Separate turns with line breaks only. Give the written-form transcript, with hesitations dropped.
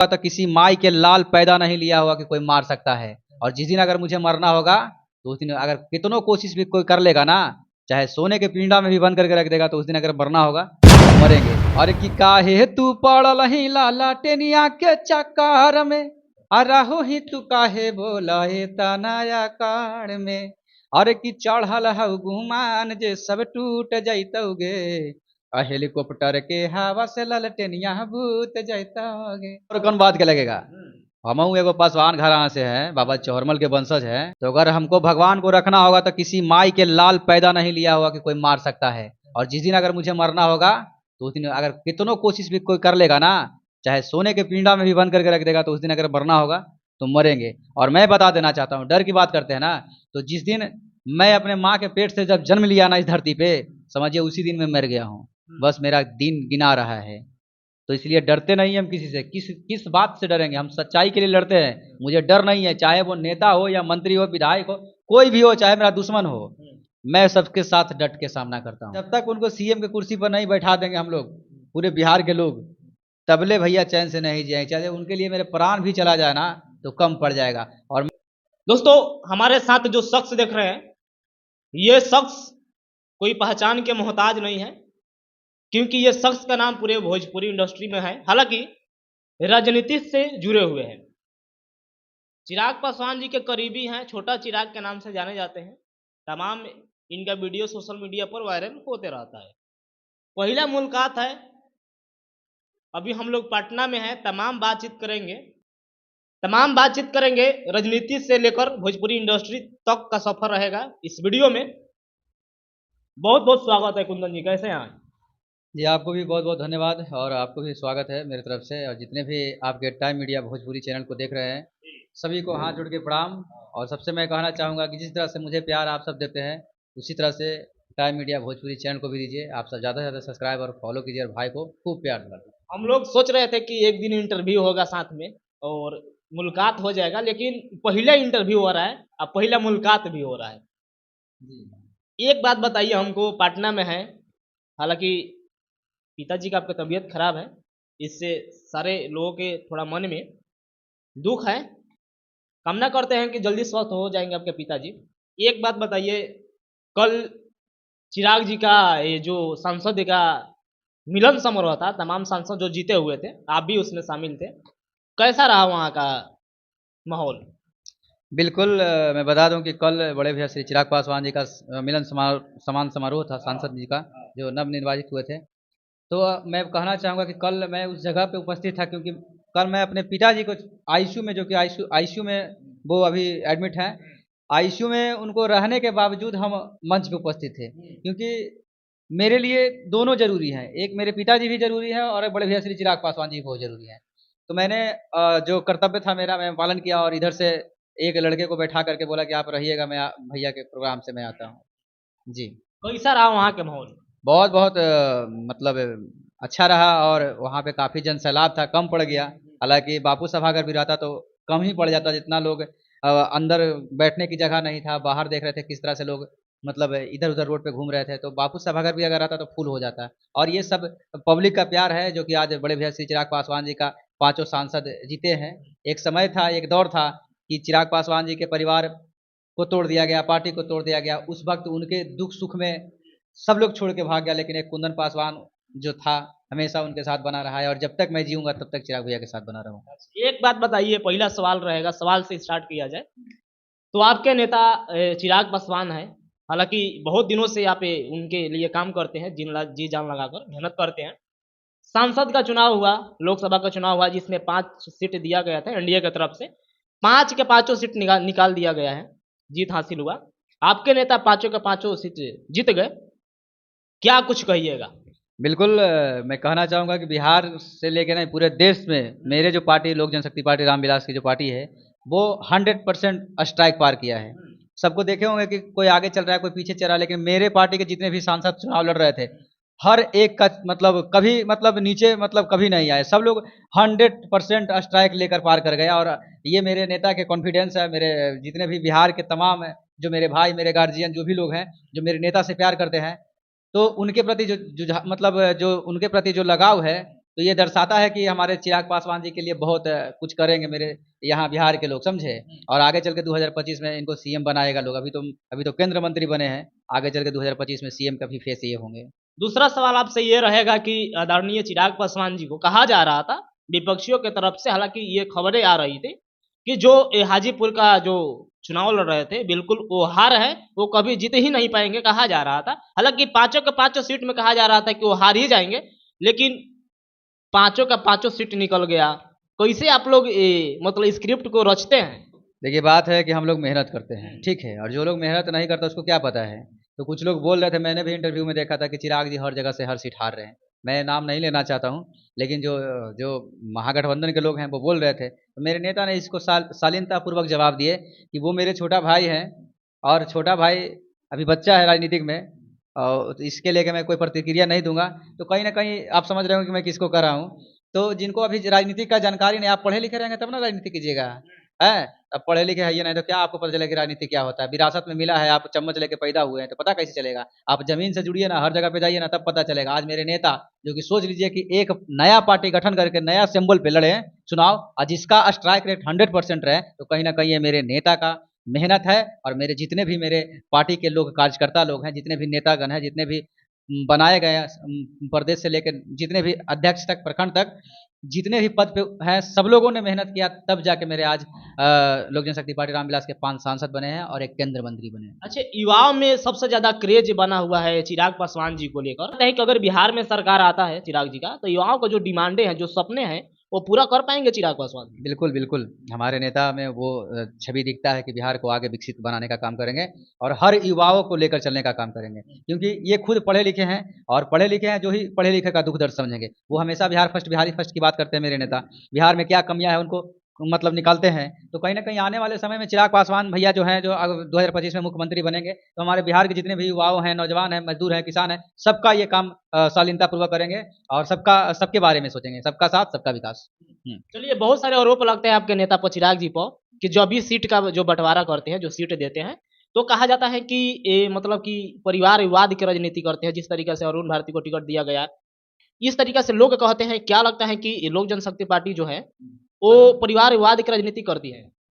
तो किसी माई के लाल पैदा नहीं लिया होगा कि कोई मार सकता है। और जिस दिन अगर मुझे मरना होगा तो उस दिन अगर कितनों कोशिश भी कोई कर लेगा ना, चाहे सोने के पिंडा में भी बंद करके रख देगा, तो उस दिन अगर मरना होगा तो मरेंगे। और कि काहे तू पड़ल ही लाला टेनिया के चक्कर में, अरहो ही तू काहे बोला हे तनाया कार में। अरे कि चढ़ल हऊ गुमान जे सब टूट जैतौगे, हेलीकॉप्टर के हवा से ललटेनिया भूत जैतौगे। और कौन बात के लगेगा, हम एगो पासवान घराना से हैं, बाबा चौहरमल के वंशज हैं। तो अगर हमको भगवान को रखना होगा तो किसी माई के लाल पैदा नहीं लिया होगा कि कोई मार सकता है। और जिस दिन अगर मुझे मरना होगा तो उस दिन अगर कितनों कोशिश भी कोई कर लेगा ना, चाहे सोने के पिंडा में भी बंद करके रख देगा, तो उस दिन अगर मरना होगा तो मरेंगे। और मैं बता देना चाहता हूँ, डर की बात करते हैं ना, तो जिस दिन मैं अपने माँ के पेट से जब जन्म लिया ना इस धरती पे, समझिए उसी दिन मैं मर गया हूँ। बस मेरा दिन गिना रहा है। तो इसलिए डरते नहीं हम किसी से। किस किस बात से डरेंगे, हम सच्चाई के लिए लड़ते हैं। मुझे डर नहीं है, चाहे वो नेता हो या मंत्री हो, विधायक हो, कोई भी हो, चाहे मेरा दुश्मन हो, मैं सबके साथ डट के सामना करता हूँ। जब तक उनको सीएम के कुर्सी पर नहीं बैठा देंगे हम लोग, पूरे बिहार के लोग, तबले भैया चैन से नहीं जिएंगे। चाहे उनके लिए मेरे प्राण भी चला जाए ना तो कम पड़ जाएगा। और
दोस्तों, हमारे साथ जो शख्स देख रहे हैं, ये शख्स कोई पहचान के मोहताज नहीं है, क्योंकि ये शख्स का नाम पूरे भोजपुरी इंडस्ट्री में है। हालांकि राजनीति से जुड़े हुए हैं। चिराग पासवान जी के करीबी हैं, छोटा चिराग के नाम से जाने जाते हैं। तमाम इनका वीडियो सोशल मीडिया पर वायरल होते रहता है। पहला मुलाकात है, अभी हम लोग पटना में हैं। तमाम बातचीत करेंगे राजनीति से लेकर भोजपुरी इंडस्ट्री तक का सफर रहेगा इस वीडियो में। बहुत बहुत स्वागत है कुंदन जी, कैसे हैं आप?
जी, आपको भी बहुत बहुत धन्यवाद और आपको भी स्वागत है मेरी तरफ से। और जितने भी आपके टाइम मीडिया भोजपुरी चैनल को देख रहे हैं, सभी को हाथ जोड़ के प्रणाम। और सबसे मैं कहना चाहूँगा कि जिस तरह से मुझे प्यार आप सब देते हैं, उसी तरह से टाइम मीडिया भोजपुरी चैनल को भी दीजिए। आप सब ज़्यादा से ज़्यादा सब्सक्राइब और फॉलो कीजिए और भाई को खूब प्यार दिलाइए।
हम लोग सोच रहे थे कि एक दिन इंटरव्यू होगा साथ में और मुलाकात हो जाएगा, लेकिन पहला इंटरव्यू हो रहा है और पहला मुलाकात भी हो रहा है।
जी,
एक बात बताइए हमको, पटना में है, हालांकि पिताजी का आपका तबीयत खराब है, इससे सारे लोगों के थोड़ा मन में दुख है। कामना करते हैं कि जल्दी स्वस्थ हो जाएंगे आपके पिताजी। एक बात बताइए, कल चिराग जी का ये जो सांसद का मिलन समारोह था, तमाम सांसद जो जीते हुए थे, आप भी उसमें शामिल थे, कैसा रहा वहाँ का माहौल?
बिल्कुल। मैं बता दूं कि कल बड़े भैया श्री चिराग पासवान जी का मिलन सम्मान समारोह था सांसद जी का, जो नवनिर्वाचित हुए थे। तो मैं कहना चाहूँगा कि कल मैं उस जगह पे उपस्थित था, क्योंकि कल मैं अपने पिताजी को आईसीयू में, जो कि आईसीयू में वो अभी एडमिट हैं, आईसीयू में उनको रहने के बावजूद हम मंच पे उपस्थित थे। क्योंकि मेरे लिए दोनों जरूरी हैं, एक मेरे पिताजी भी जरूरी है और एक बड़े भैया श्री चिराग पासवान जी भी बहुत जरूरी है। तो मैंने जो कर्तव्य था मेरा, मैं पालन किया और इधर से एक लड़के को बैठा करके बोला कि आप रहिएगा, मैं भैया के प्रोग्राम से मैं आता हूँ। जी,
कैसा रहा वहाँ के माहौल?
बहुत बहुत मतलब अच्छा रहा। और वहाँ पे काफ़ी जन सैलाब था, कम पड़ गया। हालांकि बापू सभागार भी रहता तो कम ही पड़ जाता, जितना लोग अंदर बैठने की जगह नहीं था, बाहर देख रहे थे किस तरह से लोग मतलब इधर उधर रोड पे घूम रहे थे, तो बापू सभागार भी अगर रहता तो फुल हो जाता। और ये सब पब्लिक का प्यार है, जो कि आज बड़े भैया श्री चिराग पासवान जी का पांचों सांसद जीते हैं। एक समय था, एक दौर था कि चिराग पासवान जी के परिवार को तोड़ दिया गया, पार्टी को तोड़ दिया गया। उस वक्त उनके दुख सुख में सब लोग छोड़ के भाग गया, लेकिन एक कुंदन पासवान जो था हमेशा उनके साथ बना रहा है। और जब तक मैं जीऊंगा तब तक चिराग भैया के साथ बना रहूंगा।
एक बात बताइए, पहला सवाल रहेगा, सवाल से स्टार्ट किया जाए तो आपके नेता चिराग पासवान है। हालांकि बहुत दिनों से आप उनके लिए काम करते हैं, जी जान लगाकर मेहनत करते हैं। सांसद का चुनाव हुआ, लोकसभा का चुनाव हुआ, जिसमें 5 सीट दिया गया था एनडीए की तरफ से। 5 के 5 सीट निकाल दिया गया है, जीत हासिल हुआ। आपके नेता 5 के 5 सीट जीत गए, क्या कुछ कहिएगा?
बिल्कुल। मैं कहना चाहूँगा कि बिहार से लेकर ना पूरे देश में मेरे जो पार्टी लोक जनशक्ति पार्टी रामविलास की जो पार्टी है, वो 100% स्ट्राइक पार किया है। सबको देखे होंगे कि कोई आगे चल रहा है, कोई पीछे चल रहा है, लेकिन मेरे पार्टी के जितने भी सांसद चुनाव लड़ रहे थे, हर एक का मतलब कभी मतलब नीचे मतलब कभी नहीं आए। सब लोग 100% स्ट्राइक लेकर पार कर गया। और ये मेरे नेता के कॉन्फिडेंस है। मेरे जितने भी बिहार के तमाम जो मेरे भाई, मेरे गार्जियन, जो भी लोग हैं जो मेरे नेता से प्यार करते हैं, तो उनके प्रति जो जो मतलब जो उनके प्रति जो लगाव है, तो ये दर्शाता है कि हमारे चिराग पासवान जी के लिए बहुत कुछ करेंगे मेरे यहाँ बिहार के लोग, समझे। और आगे चल के 2025 में इनको सीएम बनाएगा लोग। अभी तो केंद्र मंत्री बने हैं, आगे चल के 2025 में सीएम का भी फेस ये होंगे।
दूसरा सवाल आपसे ये रहेगा कि आदरणीय चिराग पासवान जी को कहा जा रहा था विपक्षियों की तरफ से, हालांकि ये खबरें आ रही थी कि जो हाजीपुर का जो चुनाव लड़ रहे थे बिल्कुल वो हार है, वो कभी जीत ही नहीं पाएंगे कहा जा रहा था। हालांकि पांचों के पांचों सीट में कहा जा रहा था कि वो हार ही जाएंगे, लेकिन पांचों का पांचों सीट निकल गया। कैसे आप लोग मतलब स्क्रिप्ट को रचते हैं?
देखिए, बात है कि हम लोग मेहनत करते हैं, ठीक है, और जो लोग मेहनत नहीं करता उसको क्या पता है। तो कुछ लोग बोल रहे थे, मैंने भी इंटरव्यू में देखा था कि चिराग जी हर जगह से हर सीट हार रहे हैं। मैं नाम नहीं लेना चाहता हूँ, लेकिन जो जो महागठबंधन के लोग हैं वो बोल रहे थे। तो मेरे नेता ने इसको शालीनतापूर्वक जवाब दिए कि वो मेरे छोटा भाई हैं, और छोटा भाई अभी बच्चा है राजनीतिक में, और तो इसके लेके मैं कोई प्रतिक्रिया नहीं दूंगा। तो कहीं ना कहीं आप समझ रहे हो कि मैं किसको कर रहा हूँ। तो जिनको अभी राजनीति का जानकारी नहीं, आप पढ़े लिखे रहेंगे तब ना राजनीति कीजिएगा, है। अब पढ़े लिखे है नहीं तो क्या आपको पता चलेगा कि राजनीति क्या होता है। विरासत में मिला है, आप चम्मच लेके पैदा हुए हैं तो पता कैसे चलेगा। आप जमीन से जुड़िए ना, हर जगह पे जाइए ना, तब पता चलेगा। आज मेरे नेता जो कि सोच लीजिए कि एक नया पार्टी गठन करके नया सिंबल पे लड़े हैं चुनाव, और जिसका स्ट्राइक रेट 100% रहे, तो कहीं ना कहीं ये मेरे नेता का मेहनत है। और मेरे जितने भी मेरे पार्टी के लोग, कार्यकर्ता लोग हैं, जितने भी नेतागण हैं, जितने भी बनाए गए हैं, प्रदेश से लेकर जितने भी अध्यक्ष तक, प्रखंड तक, जितने भी पद पे हैं, सब लोगों ने मेहनत किया, तब जाके मेरे आज लोक जनशक्ति पार्टी रामविलास के 5 सांसद बने हैं और एक केंद्र मंत्री बने हैं।
अच्छा, युवाओं में सबसे ज्यादा क्रेज बना हुआ है चिराग पासवान जी को लेकर। लगता है कि अगर बिहार में सरकार आता है चिराग जी का, तो युवाओं को जो डिमांडे हैं, जो सपने हैं, वो पूरा कर पाएंगे चिराग पासवान जी?
बिल्कुल, बिल्कुल। हमारे नेता में वो छवि दिखता है कि बिहार को आगे विकसित बनाने का काम करेंगे और हर युवाओं को लेकर चलने का काम करेंगे। क्योंकि ये खुद पढ़े लिखे हैं, और पढ़े लिखे हैं जो ही पढ़े लिखे का दुःख दर्द समझेंगे। वो हमेशा बिहार फर्स्ट, बिहारी फर्स्ट की बात करते हैं मेरे नेता। बिहार में क्या कमियाँ हैं उनको मतलब निकालते हैं। तो कहीं न कहीं आने वाले समय में चिराग पासवान भैया जो हैं, जो 2025 में मुख्यमंत्री बनेंगे, तो हमारे बिहार के जितने भी युवाओं हैं, नौजवान हैं, मज़दूर हैं, किसान हैं, सबका ये काम शालीनतापूर्वक करेंगे और सबके बारे में सोचेंगे। सबका साथ, सबका विकास। हुँ।
चलिए, बहुत सारे आरोप लगते हैं आपके नेता पर, चिराग जी पर, कि जो भी सीट का जो बंटवारा करते हैं, जो सीट देते हैं, तो कहा जाता है कि ये मतलब कि परिवार विवाद की राजनीति करते हैं। जिस तरीके से अरुण भारती को टिकट दिया गया, इस तरीके से लोग कहते हैं। क्या लगता है कि ये लोक जनशक्ति पार्टी जो है वो परिवार विवाद की राजनीति करती है?